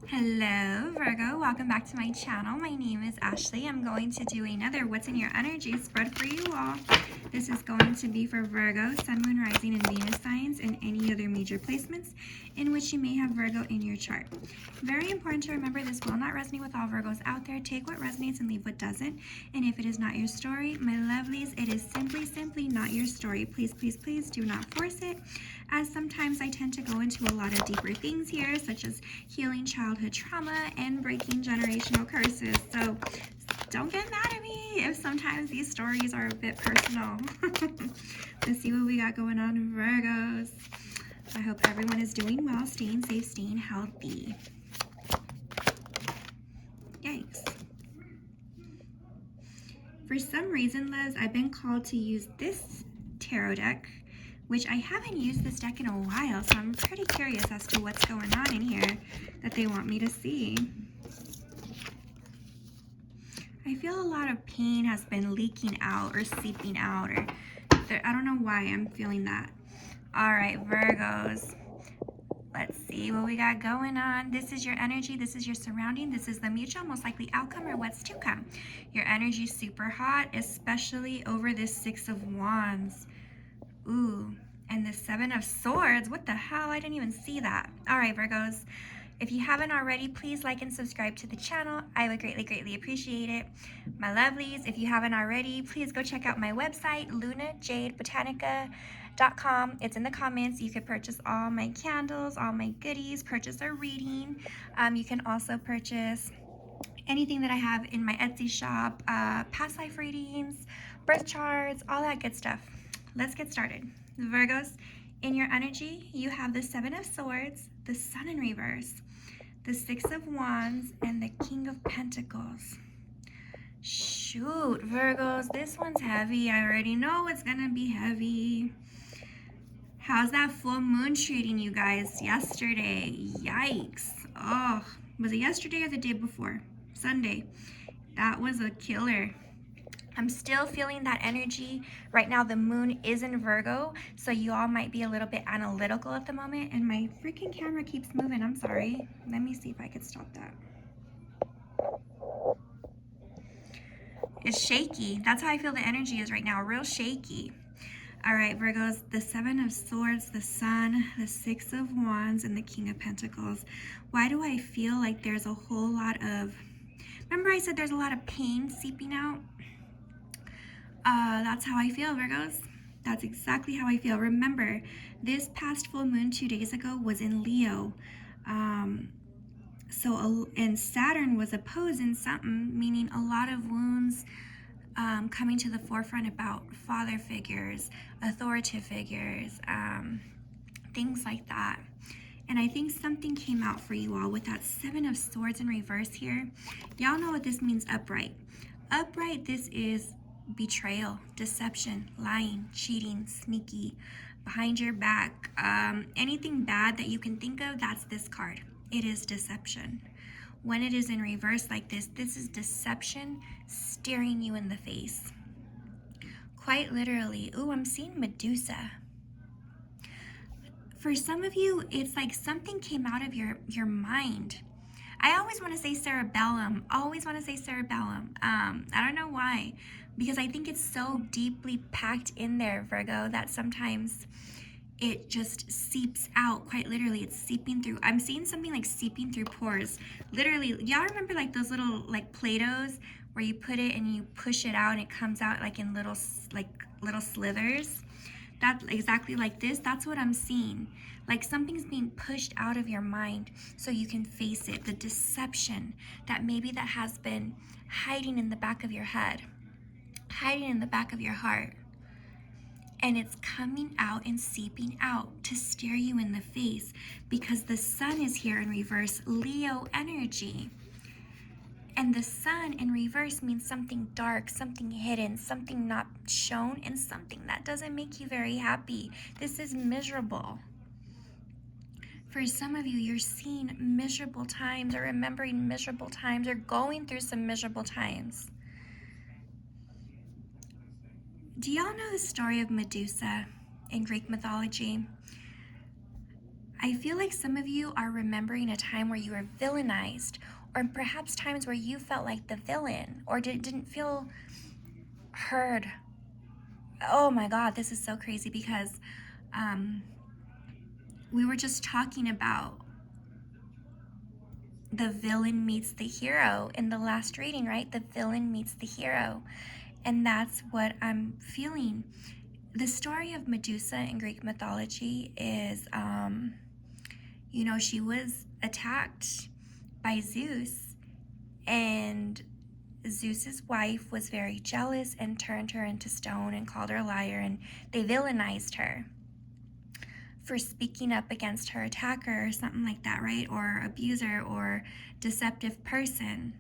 Hello Virgo, welcome back to my channel. My name is Ashley. I'm going to do another What's in Your Energy spread for you all. This is going to be for Virgo, Sun, Moon, Rising, and Venus signs and any other major placements in which you may have Virgo in your chart. Very important to remember, this will not resonate with all Virgos out there. Take what resonates and leave what doesn't. And if it is not your story, my lovelies, it is simply not your story. Please do not force it, as sometimes I tend to go into a lot of deeper things here, such as healing childhood trauma and breaking generational curses. So don't get mad at me if sometimes these stories are a bit personal. Let's see what we got going on, Virgos. I hope everyone is doing well, staying safe, staying healthy. Yikes. For some reason, Les, I've been called to use this tarot deck, which I haven't used this deck in a while, so I'm pretty curious as to what's going on in here that they want me to see. I feel a lot of pain has been leaking out or seeping out, or I don't know why I'm feeling that. All right, Virgos. Let's see what we got going on. This is your energy. This is your surrounding. This is the mutual, most likely outcome or what's to come. Your energy is super hot, especially over this Six of Wands. Ooh, and the Seven of Swords. What the hell? I didn't even see that. All right, Virgos. If you haven't already, please like and subscribe to the channel. I would greatly appreciate it. My lovelies, if you haven't already, please go check out my website, lunajadebotanica.com. It's in the comments. You could purchase all my candles, all my goodies, purchase a reading. You can also purchase anything that I have in my Etsy shop, past life readings, birth charts, all that good stuff. Let's get started. Virgos, in your energy, you have the Seven of Swords, the Sun in reverse, the Six of Wands, and the King of Pentacles. Shoot, Virgos, this one's heavy. I already know it's gonna be heavy. How's that full moon treating you guys yesterday? Yikes. Oh, was it yesterday or the day before? Sunday. That was a killer. I'm still feeling that energy. Right now, the moon is in Virgo, so you all might be a little bit analytical at the moment, and my freaking camera keeps moving. I'm sorry. Let me see if I can stop that. It's shaky. That's how I feel the energy is right now, real shaky. All right, Virgos, the Seven of Swords, the Sun, the Six of Wands, and the King of Pentacles. Why do I feel like there's a whole lot of... Remember I said there's a lot of pain seeping out? That's how I feel, Virgos. That's exactly how I feel. Remember, this past full moon 2 days ago was in Leo. And Saturn was opposed in something, meaning a lot of wounds coming to the forefront about father figures, authoritative figures, things like that. And I think something came out for you all with that Seven of Swords in reverse here. Y'all know what this means, upright. Upright, this is betrayal, deception, lying, cheating, sneaky, behind your back. Anything bad that you can think of, that's this card. It is deception. When it is in reverse like this, this is deception staring you in the face. Quite literally. Ooh, I'm seeing Medusa. For some of you, it's like something came out of your mind. I always want to say cerebellum. I don't know why, because I think it's so deeply packed in there, Virgo, that sometimes it just seeps out. Quite literally, it's seeping through. I'm seeing something like seeping through pores. Literally, y'all remember like those little like Play-Dohs where you put it and you push it out and it comes out like in little slithers? That's exactly like this. That's what I'm seeing. Like something's being pushed out of your mind so you can face it. The deception that maybe that has been hiding in the back of your head, hiding in the back of your heart. And it's coming out and seeping out to stare you in the face because the Sun is here in reverse, Leo energy. And the Sun in reverse means something dark, something hidden, something not shown, and something that doesn't make you very happy. This is miserable. For some of you, you're seeing miserable times or remembering miserable times or going through some miserable times. Do y'all know the story of Medusa in Greek mythology? I feel like some of you are remembering a time where you were villainized, or perhaps times where you felt like the villain, or didn't feel heard. Oh my God, this is so crazy because we were just talking about the villain meets the hero in the last reading, right? The villain meets the hero. And that's what I'm feeling. The story of Medusa in Greek mythology is, she was attacked by Zeus, and Zeus's wife was very jealous and turned her into stone and called her a liar, and they villainized her for speaking up against her attacker or something like that, right? Or abuser or deceptive person.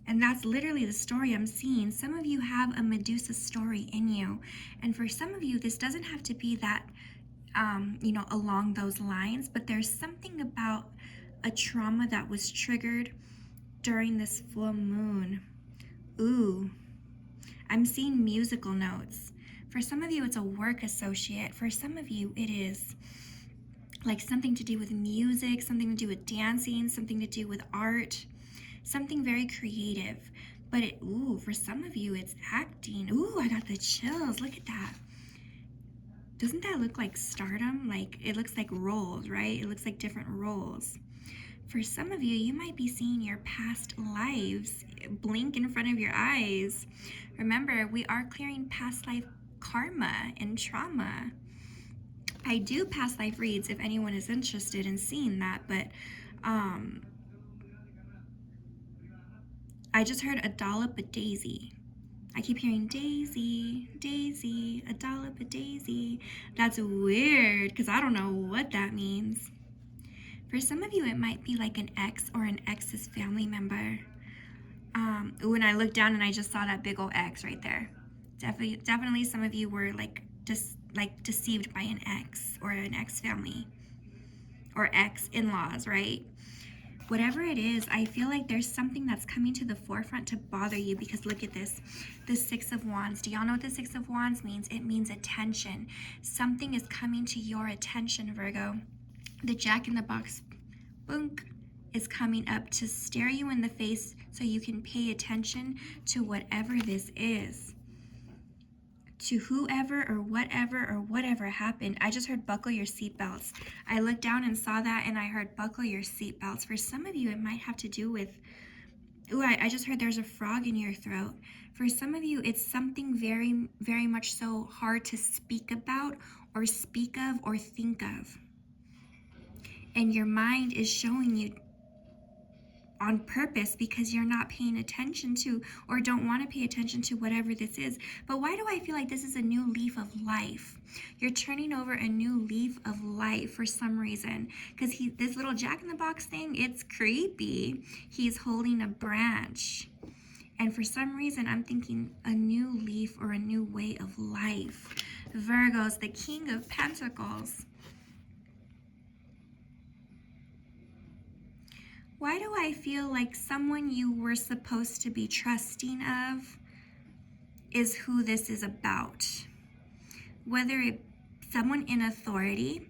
And that's literally the story I'm seeing. Some of you have a Medusa story in you. And for some of you, this doesn't have to be that, along those lines, but there's something about a trauma that was triggered during this full moon. Ooh, I'm seeing musical notes. For some of you, it's a work associate. For some of you, it is like something to do with music, something to do with dancing, something to do with art, something very creative. But for some of you, it's acting. Ooh, I got the chills. Look at that. Doesn't that look like stardom? Like, it looks like roles, right? It looks like different roles. For some of you, you might be seeing your past lives blink in front of your eyes. Remember, we are clearing past life karma and trauma. I do past life reads if anyone is interested in seeing that, but I just heard a dollop of daisy. I keep hearing daisy, daisy, a dollop of daisy. That's weird because I don't know what that means. For some of you, it might be like an ex or an ex's family member. When I looked down and I just saw that big old X right there. Definitely some of you were deceived by an ex or an ex family or ex in-laws, right? Whatever it is, I feel like there's something that's coming to the forefront to bother you because look at this, the Six of Wands. Do y'all know what the Six of Wands means? It means attention. Something is coming to your attention, Virgo. The Jack in the Box, boonk, is coming up to stare you in the face so you can pay attention to whatever this is. To whoever or whatever happened. I just heard buckle your seatbelts. I looked down and saw that and I heard buckle your seatbelts. For some of you, it might have to do with, I just heard there's a frog in your throat. For some of you, it's something very, very much so hard to speak about or speak of or think of. And your mind is showing you on purpose because you're not paying attention to or don't want to pay attention to whatever this is. But why do I feel like this is a new leaf of life? You're turning over a new leaf of life for some reason because this little Jack in the Box thing, it's creepy. He's holding a branch. And for some reason, I'm thinking a new leaf or a new way of life. Virgo's the King of Pentacles. Why do I feel like someone you were supposed to be trusting of is who this is about? Whether it's someone in authority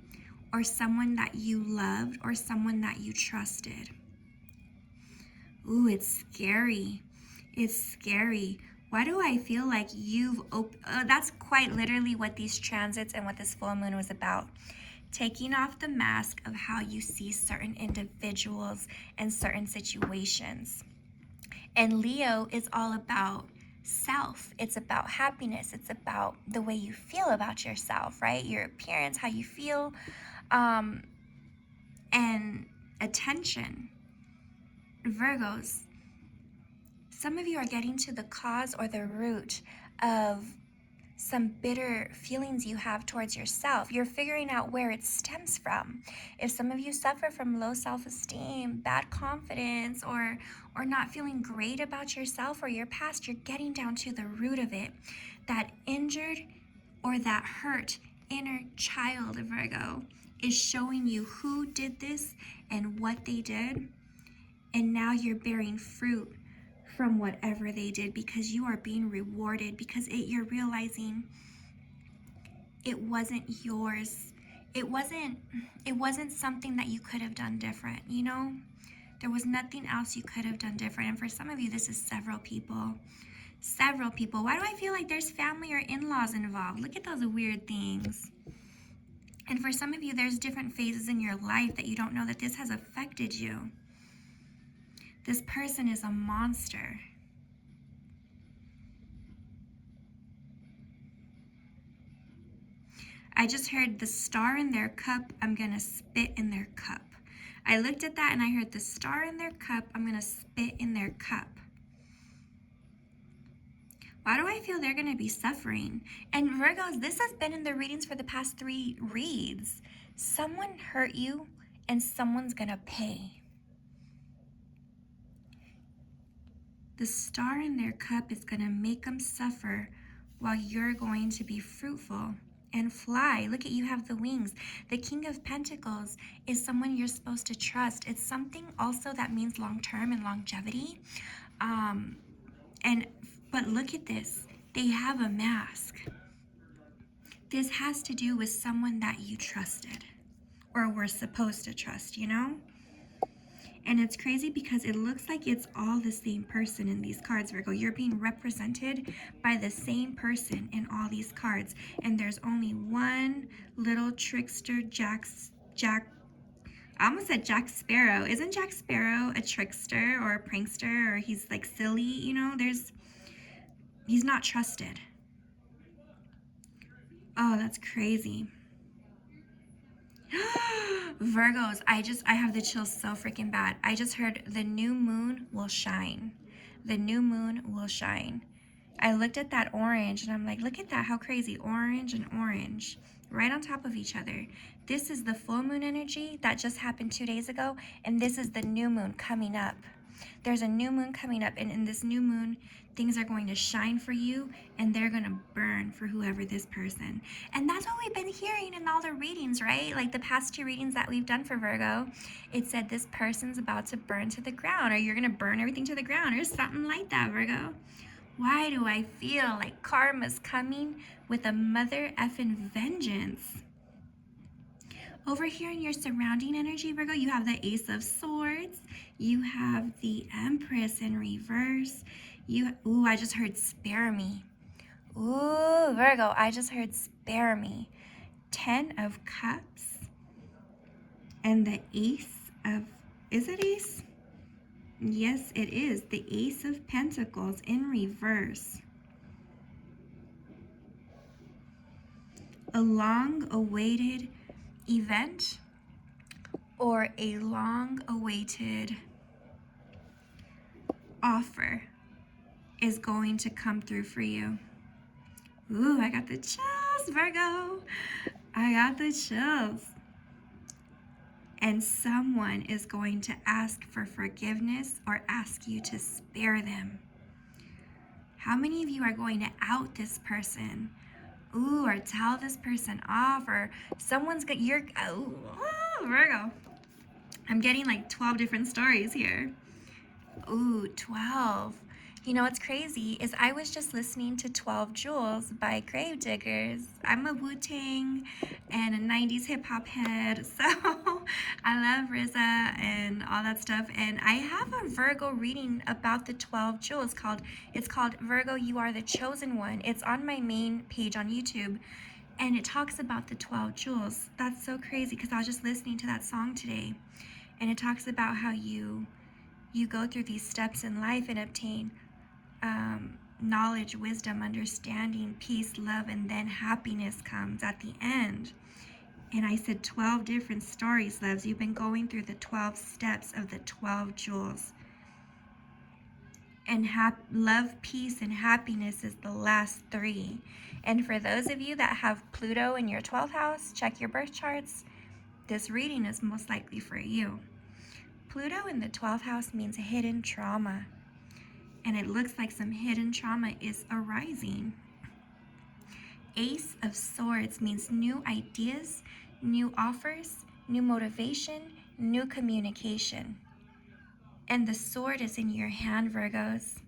or someone that you loved or someone that you trusted. Ooh, it's scary. It's scary. Why do I feel like that's quite literally what these transits and what this full moon was about. Taking off the mask of how you see certain individuals and certain situations. And Leo is all about self. It's about happiness. It's about the way you feel about yourself, right? Your appearance, how you feel, and attention. Virgos, some of you are getting to the cause or the root of some bitter feelings you have towards yourself. You're figuring out where it stems from. If some of you suffer from low self-esteem, bad confidence, or not feeling great about yourself or your past, you're getting down to the root of it. That injured or that hurt inner child, Virgo, is showing you who did this and what they did. And now you're bearing fruit from whatever they did because you are being rewarded because you're realizing it wasn't yours. it wasn't something that you could have done different, you know? There was nothing else you could have done different. And for some of you, this is several people. Several people. Why do I feel like there's family or in-laws involved? Look at those weird things. And for some of you, there's different phases in your life that you don't know that this has affected you. This person is a monster. I just heard the star in their cup, I'm going to spit in their cup. I looked at that and I heard the star in their cup, I'm going to spit in their cup. Why do I feel they're going to be suffering? And Virgos, this has been in the readings for the past 3 reads. Someone hurt you and someone's going to pay. The star in their cup is going to make them suffer while you're going to be fruitful and fly. Look at you have the wings. The King of Pentacles is someone you're supposed to trust. It's something also that means long-term and longevity. But look at this. They have a mask. This has to do with someone that you trusted or were supposed to trust, you know? And it's crazy because it looks like it's all the same person in these cards, Virgo. You're being represented by the same person in all these cards. And there's only one little trickster, I almost said Jack Sparrow. Isn't Jack Sparrow a trickster or a prankster, or he's like silly, you know? He's not trusted. Oh, that's crazy. Virgos, I have the chills so freaking bad. I just heard the new moon will shine. The new moon will shine. I looked at that orange and I'm like, look at that, how crazy. Orange and orange right on top of each other. This is the full moon energy that just happened 2 days ago, and this is the new moon coming up. There's a new moon coming up, and in this new moon, things are going to shine for you, and they're going to burn for whoever this person. And that's what we've been hearing in all the readings, right? Like the past 2 readings that we've done for Virgo, it said this person's about to burn to the ground, or you're going to burn everything to the ground, or something like that, Virgo. Why do I feel like karma's coming with a mother effing vengeance? Over here in your surrounding energy, Virgo, you have the Ace of Swords. You have the Empress in reverse. Ooh, I just heard spare me. Ooh, Virgo, I just heard spare me. 10 of Cups. And the Ace of, is it Ace? Yes, it is. The Ace of Pentacles in reverse. A long-awaited event or a long-awaited offer is going to come through for you. Ooh, I got the chills, Virgo. I got the chills. And someone is going to ask for forgiveness or ask you to spare them. How many of you are going to out this person? Ooh, or tell this person off, or someone's got Virgo. I'm getting like 12 different stories here. Ooh, 12. You know what's crazy is I was just listening to 12 Jewels by Gravediggers. I'm a Wu-Tang and a 90s hip-hop head, so I love RZA and all that stuff. And I have a Virgo reading about the 12 Jewels it's called Virgo, You Are the Chosen One. It's on my main page on YouTube, and it talks about the 12 Jewels. That's so crazy because I was just listening to that song today, and it talks about how you go through these steps in life and obtain knowledge, wisdom, understanding, peace, love, and then happiness comes at the end. And I said 12 different stories, loves. You've been going through the 12 steps of the 12 jewels. And love, peace, and happiness is the last 3. And for those of you that have Pluto in your 12th house, check your birth charts. This reading is most likely for you. Pluto in the 12th house means hidden trauma. And it looks like some hidden trauma is arising. Ace of Swords means new ideas, new offers, new motivation, new communication. And the sword is in your hand, Virgos.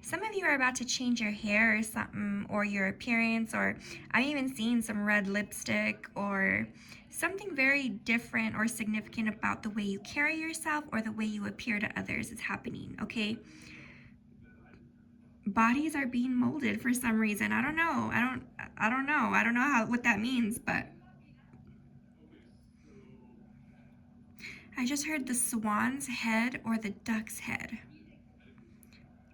Some of you are about to change your hair or something, or your appearance, or I'm even seeing some red lipstick, or something very different or significant about the way you carry yourself or the way you appear to others is happening, okay? Bodies are being molded for some reason. I don't know. I don't know. I don't know what that means, but I just heard the swan's head or the duck's head.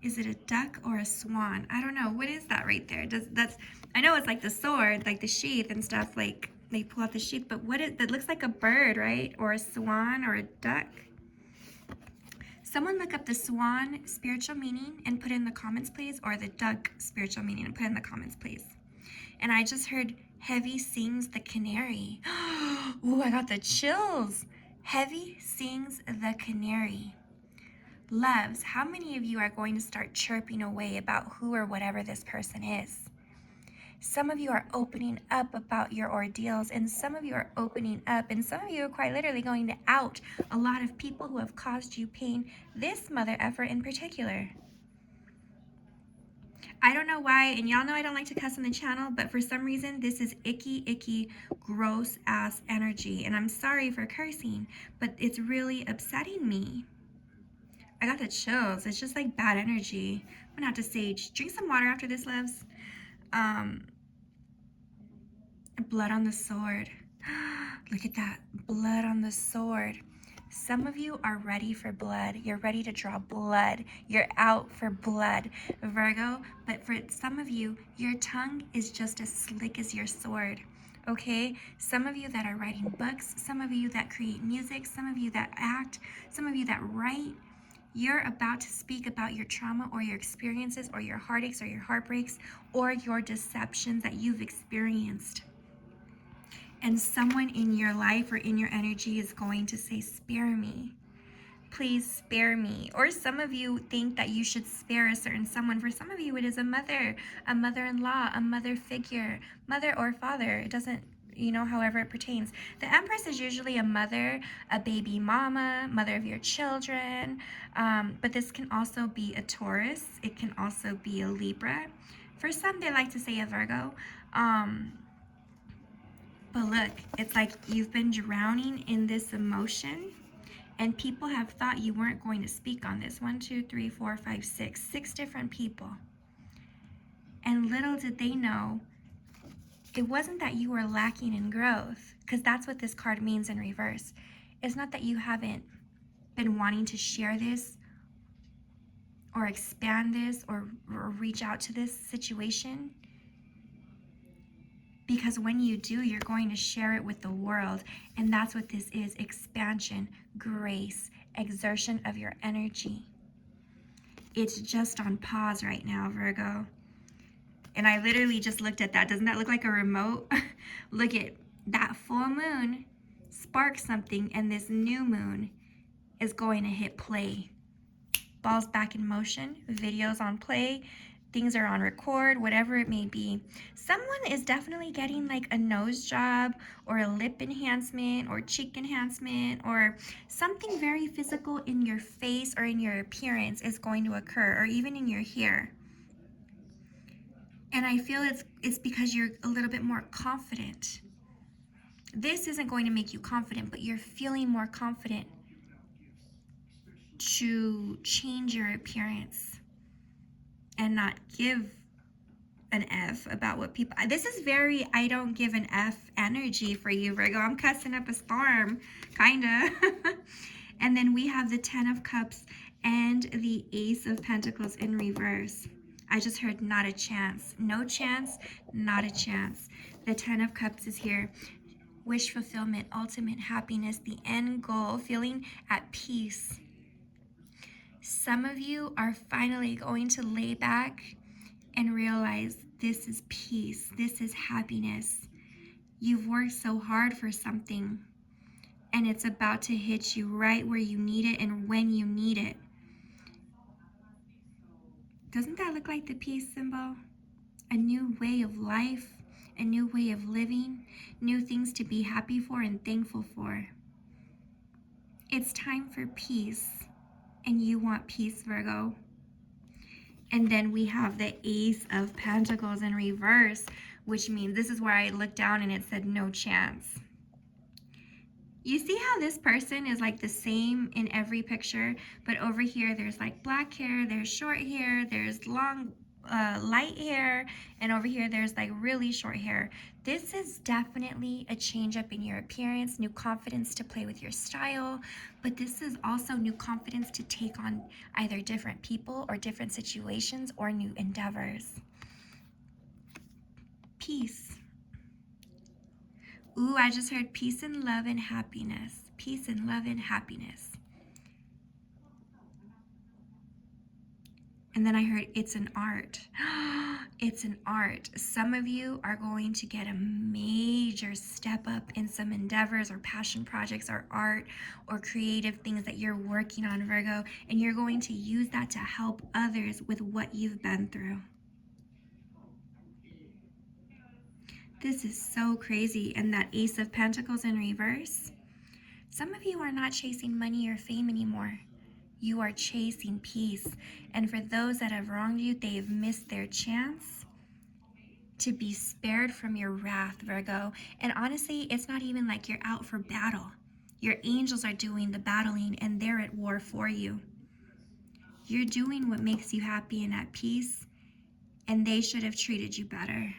Is it a duck or a swan? I don't know. What is that right there? I know it's like the sword, like the sheath and stuff, like they pull out the sheath, but that looks like a bird, right? Or a swan or a duck. Someone look up the swan spiritual meaning and put in the comments, please, or the duck spiritual meaning and put in the comments, please. And I just heard heavy sings the canary. Ooh, I got the chills. Heavy sings the canary. Loves, how many of you are going to start chirping away about who or whatever this person is? Some of you are opening up about your ordeals, and some of you are opening up, and some of you are quite literally going to out a lot of people who have caused you pain, this mother effer in particular. I don't know why, and y'all know I don't like to cuss on the channel, but for some reason, this is icky, gross ass energy, and I'm sorry for cursing, but it's really upsetting me. I got the chills. It's just like bad energy. I'm gonna have to sage. Drink some water after this, loves. Blood on the sword. Look at that. Blood on the sword. Some of you are ready for blood. You're ready to draw blood. You're out for blood, Virgo. But for some of you, your tongue is just as slick as your sword. Okay? Some of you that are writing books, some of you that create music, some of you that act, some of you that write, you're about to speak about your trauma or your experiences or your heartaches or your heartbreaks or your deceptions that you've experienced. And someone in your life or in your energy is going to say, spare me. Please spare me. Or some of you think that you should spare a certain someone. For some of you, it is a mother, a mother-in-law, a mother figure, mother or father. It doesn't, however it pertains. The Empress is usually a mother, a baby mama, mother of your children. But this can also be a Taurus. It can also be a Libra. For some, they like to say a Virgo. But look, it's like you've been drowning in this emotion, and people have thought you weren't going to speak on this. 1, 2, 3, 4, 5, 6. 6 different people. And little did they know, it wasn't that you were lacking in growth, because that's what this card means in reverse. It's not that you haven't been wanting to share this or expand this or reach out to this situation. Because when you do, you're going to share it with the world. And that's what this is: expansion, grace, exertion of your energy. It's just on pause right now, Virgo. And I literally just looked at that. Doesn't that look like a remote? Look at that full moon sparks something, and this new moon is going to hit play. Balls back in motion, videos on play, things are on record, whatever it may be. Someone is definitely getting like a nose job or a lip enhancement or cheek enhancement, or something very physical in your face or in your appearance is going to occur, or even in your hair. And I feel it's because you're a little bit more confident. This isn't going to make you confident, but you're feeling more confident to change your appearance and not give an F about what people. This is very I don't give an F energy for you, Virgo. I'm cussing up a storm, kinda. And then we have the 10 of Cups and the Ace of Pentacles in reverse. I just heard not a chance. No chance, not a chance. The 10 of Cups is here. Wish fulfillment, ultimate happiness, the end goal, feeling at peace. Some of you are finally going to lay back and realize this is peace, this is happiness. You've worked so hard for something, and it's about to hit you right where you need it and when you need it. Doesn't that look like the peace symbol? A new way of life, a new way of living, new things to be happy for and thankful for. It's time for peace, and you want peace, Virgo. And then we have the Ace of Pentacles in reverse, which means this is where I looked down and it said no chance. You see how this person is like the same in every picture, but over here there's like black hair, there's short hair, there's long light hair, and over here there's like really short hair. This is definitely a change up in your appearance, new confidence to play with your style, but this is also new confidence to take on either different people or different situations or new endeavors. Peace. Ooh, I just heard peace and love and happiness. Peace and love and happiness. And then I heard it's an art. It's an art. Some of you are going to get a major step up in some endeavors or passion projects or art or creative things that you're working on, Virgo, and you're going to use that to help others with what you've been through. This is so crazy. And that Ace of Pentacles in reverse. Some of you are not chasing money or fame anymore. You are chasing peace. And for those that have wronged you, they have missed their chance to be spared from your wrath, Virgo. And honestly, it's not even like you're out for battle. Your angels are doing the battling and they're at war for you. You're doing what makes you happy and at peace, and they should have treated you better.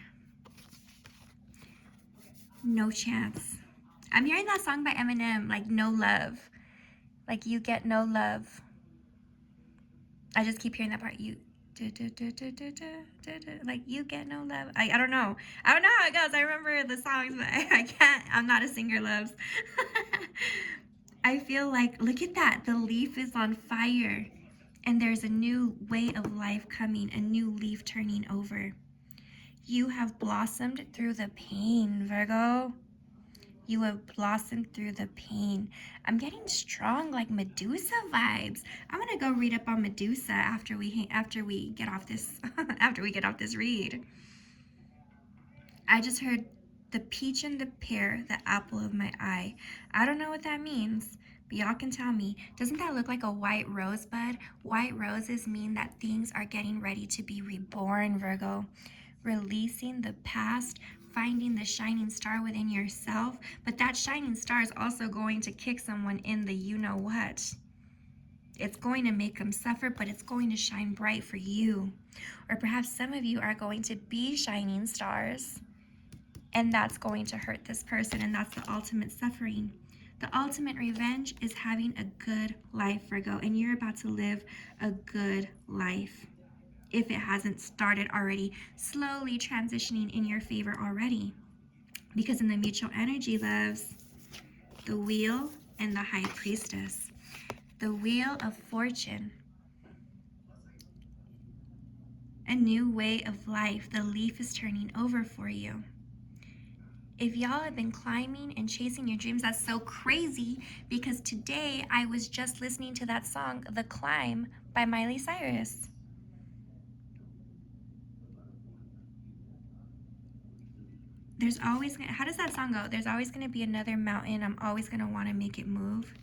No chance. I'm hearing that song by Eminem, like No Love. Like you get no love. I just keep hearing that part. Like you get no love. I don't know. I don't know how it goes. I remember the songs, but I can't. I'm not a singer, loves. I feel like, look at that. The leaf is on fire. And there's a new way of life coming. A new leaf turning over. You have blossomed through the pain, Virgo. You have blossomed through the pain. I'm getting strong, like Medusa vibes. I'm gonna go read up on Medusa after we get off this this read. I just heard the peach and the pear, the apple of my eye. I don't know what that means, but y'all can tell me. Doesn't that look like a white rosebud? White roses mean that things are getting ready to be reborn, Virgo. Releasing the past, finding the shining star within yourself, but that shining star is also going to kick someone in the you-know-what. It's going to make them suffer, but it's going to shine bright for you. Or perhaps some of you are going to be shining stars, and that's going to hurt this person, and that's the ultimate suffering. The ultimate revenge is having a good life, Virgo, and you're about to live a good life. If it hasn't started already, slowly transitioning in your favor already. Because in the mutual energy, loves, the Wheel and the High Priestess. The Wheel of Fortune. A new way of life. The leaf is turning over for you. If y'all have been climbing and chasing your dreams, that's so crazy, because today I was just listening to that song, The Climb by Miley Cyrus. There's always, how does that song go? There's always going to be another mountain. I'm always going to want to make it move.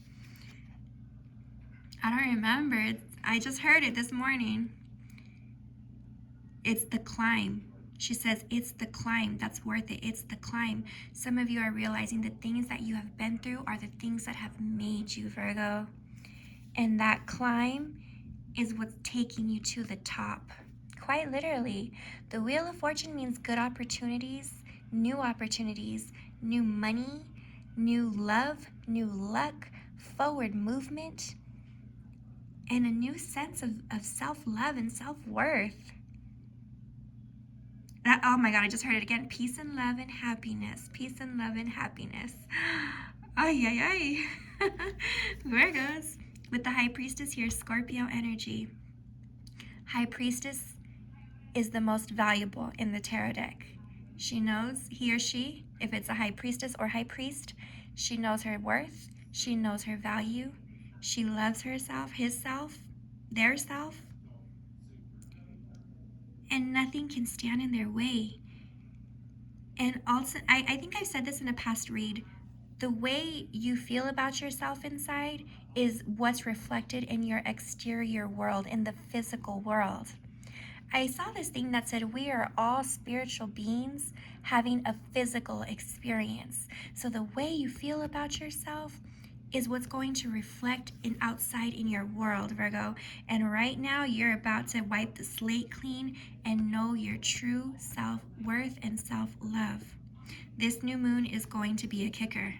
I don't remember. I just heard it this morning. It's the climb. She says, it's the climb that's worth it. It's the climb. Some of you are realizing the things that you have been through are the things that have made you, Virgo. And that climb is what's taking you to the top. Quite literally. The Wheel of Fortune means good opportunities, new money, new love, new luck, forward movement, and a new sense of self-love and self-worth. Oh my God, I just heard it again. Peace and love and happiness. Peace and love and happiness. Ay, ay, ay. Virgos. With the High Priestess here, Scorpio energy. High Priestess is the most valuable in the tarot deck. She knows, he or she, if it's a High Priestess or High Priest, she knows her worth. She knows her value. She loves herself, his self, their self. And nothing can stand in their way. And also, I think I've said this in a past read, the way you feel about yourself inside is what's reflected in your exterior world, in the physical world. I saw this thing that said we are all spiritual beings having a physical experience. So the way you feel about yourself is what's going to reflect outside in your world, Virgo. And right now you're about to wipe the slate clean and know your true self-worth and self-love. This new moon is going to be a kicker.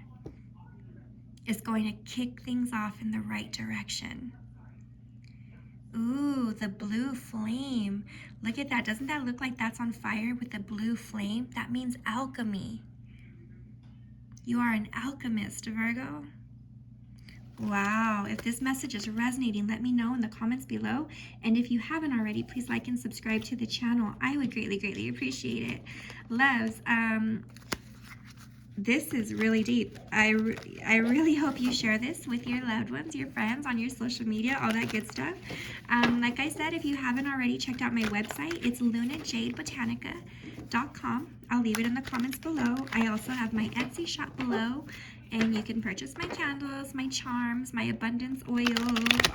It's going to kick things off in the right direction. Ooh, the blue flame. Look at that. Doesn't that look like that's on fire with the blue flame? That means alchemy. You are an alchemist, Virgo. Wow. If this message is resonating, let me know in the comments below. And if you haven't already, please like and subscribe to the channel. I would greatly, greatly appreciate it. Loves, this is really deep. I really hope you share this with your loved ones, your friends, on your social media, all that good stuff. Like I said, if you haven't already checked out my website, it's lunaJadeBotanica.com. I'll leave it in the comments below. I also have my Etsy shop below, and you can purchase my candles, my charms, my abundance oils,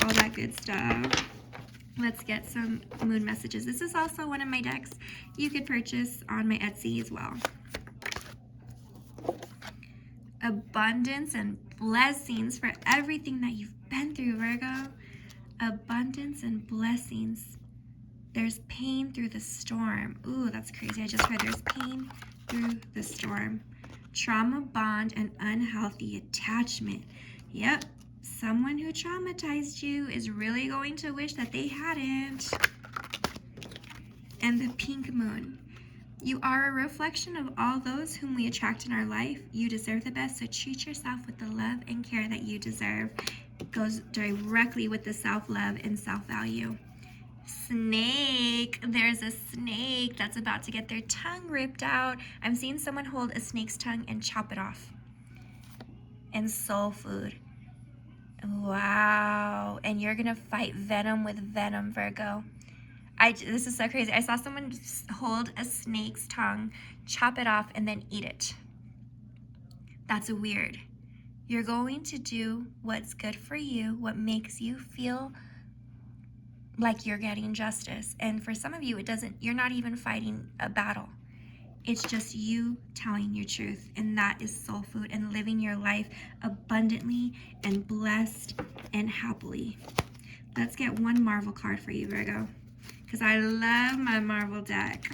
all that good stuff. Let's get some moon messages. This is also one of my decks you could purchase on my Etsy as well. Abundance and blessings for everything that you've been through, Virgo. Abundance and blessings. There's pain through the storm. Ooh, that's crazy. I just heard there's pain through the storm. Trauma bond and unhealthy attachment. Yep, someone who traumatized you is really going to wish that they hadn't. And the pink moon. You are a reflection of all those whom we attract in our life. You deserve the best, so treat yourself with the love and care that you deserve. It goes directly with the self-love and self-value. Snake. There's a snake that's about to get their tongue ripped out. I'm seeing someone hold a snake's tongue and chop it off. And soul food. Wow. And you're going to fight venom with venom, Virgo. This is so crazy. I saw someone hold a snake's tongue, chop it off, and then eat it. That's weird. You're going to do what's good for you, what makes you feel like you're getting justice. And for some of you, you're not even fighting a battle. It's just you telling your truth, and that is soul food and living your life abundantly and blessed and happily. Let's get one Marvel card for you, Virgo, because I love my Marvel deck.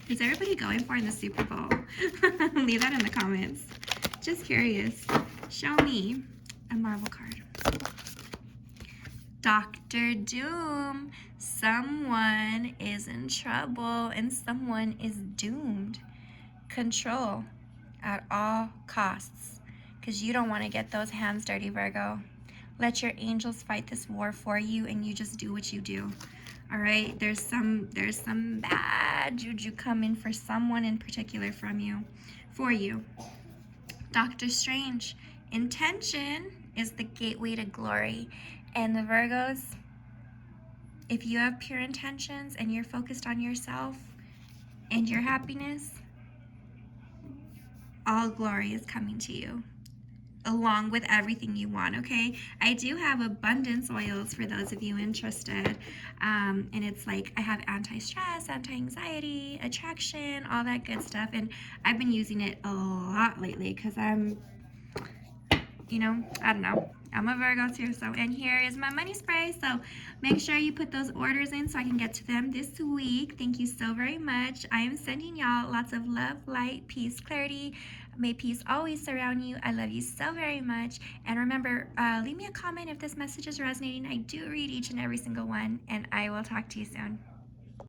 Is everybody going for in the Super Bowl? Leave that in the comments. Just curious. Show me a Marvel card. Dr. Doom. Someone is in trouble and someone is doomed. Control at all costs, because you don't want to get those hands dirty, Virgo. Let your angels fight this war for you, and you just do what you do. All right, there's some bad juju coming for someone in particular for you. Doctor Strange. Intention is the gateway to glory. And the Virgos, if you have pure intentions and you're focused on yourself and your happiness, all glory is coming to you, along with everything you want, okay? I do have abundance oils for those of you interested. And it's like I have anti-stress, anti-anxiety, attraction, all that good stuff. And I've been using it a lot lately because I'm, I don't know. I'm a Virgo too, and here is my money spray. So make sure you put those orders in so I can get to them this week. Thank you so very much. I am sending y'all lots of love, light, peace, clarity. May peace always surround you. I love you so very much. And remember, leave me a comment if this message is resonating. I do read each and every single one, and I will talk to you soon.